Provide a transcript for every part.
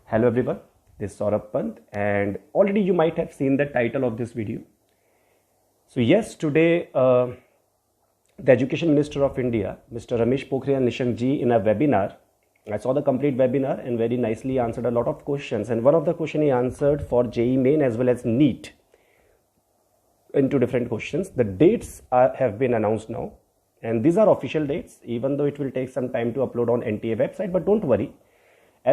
Hello everyone, this is Saurabh Pant and already you might have seen the title of this video. So yes, today the Education Minister of India, Mr. Ramesh Pokhriyal Nishank ji, in a webinar, I saw the complete webinar and very nicely answered a lot of questions, and one of the questions he answered for JEE Main as well as NEET into different questions. The dates have been announced now, and these are official dates, even though it will take some time to upload on NTA website, but don't worry.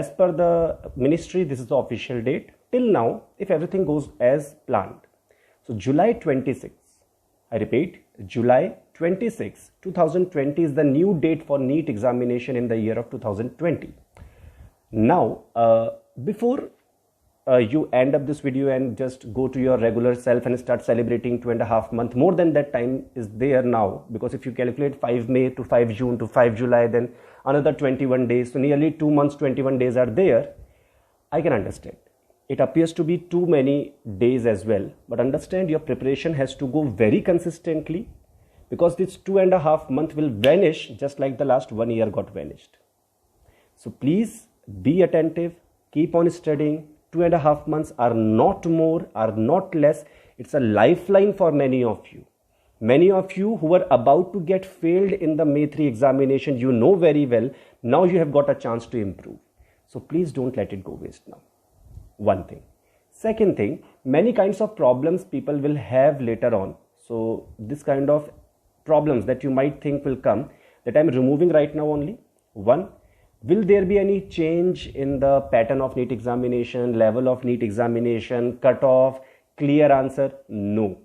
As per the ministry, this is the official date till now, if everything goes as planned. So July 26, I repeat, July 26, 2020 is the new date for NEET examination in the year of 2020. Now, before you end up this video and just go to your regular self and start celebrating 2.5 months, more than that time is there now, because if you calculate 5 May to 5 June to 5 July, then another 21 days, so nearly 2 months, 21 days are there. I can understand. It appears to be too many days as well, but understand your preparation has to go very consistently, because this 2.5 months will vanish just like the last 1 year got vanished. So please be attentive, keep on studying. 2.5 months are not more, are not less. It's a lifeline for many of you. Many of you who were about to get failed in the May 3 examination, you know very well, now you have got a chance to improve. So please don't let it go waste now. One thing. Second thing, many kinds of problems people will have later on. So this kind of problems that you might think will come, that I'm removing right now only. One, will there be any change in the pattern of NEET examination, level of NEET examination, cutoff, clear answer? No.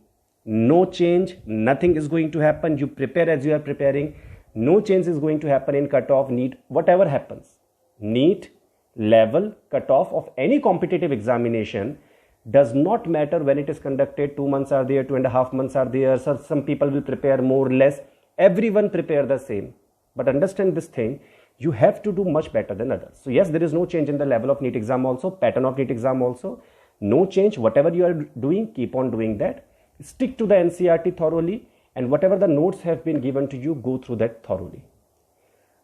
No change, nothing is going to happen. You prepare as you are preparing. No change is going to happen in cutoff, NEET, whatever happens. NEET, level, cutoff of any competitive examination does not matter when it is conducted. 2 months are there, 2.5 months are there. So some people will prepare more, less. Everyone prepare the same. But understand this thing, you have to do much better than others. So yes, there is no change in the level of NEET exam also, pattern of NEET exam also. No change. Whatever you are doing, keep on doing that. Stick to the NCERT thoroughly, and whatever the notes have been given to you, go through that thoroughly.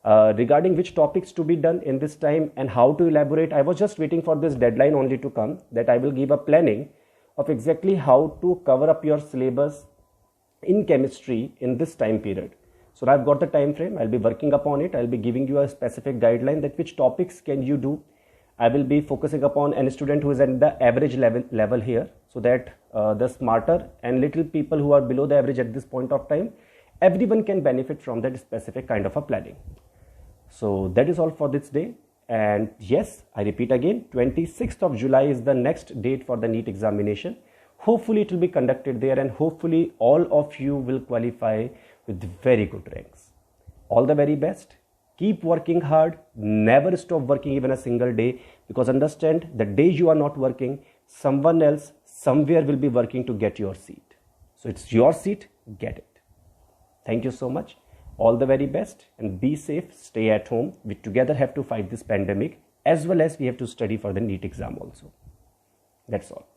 Regarding which topics to be done in this time and how to elaborate, I was just waiting for this deadline only to come, that I will give a planning of exactly how to cover up your syllabus in chemistry in this time period. So I've got the time frame, I'll be working upon it. I'll be giving you a specific guideline that which topics can you do. I will be focusing upon any student who is at the average level here, so that the smarter and little people who are below the average at this point of time, everyone can benefit from that specific kind of a planning. So that is all for this day. And yes, I repeat again, 26th of July is the next date for the NEET examination. Hopefully it will be conducted there, and hopefully all of you will qualify with very good ranks. All the very best. Keep working hard. Never stop working even a single day, because understand, the day you are not working, someone else somewhere will be working to get your seat. So it's your seat, get it. Thank you so much. All the very best, and be safe. Stay at home. We together have to fight this pandemic, as well as we have to study for the NEET exam also. That's all.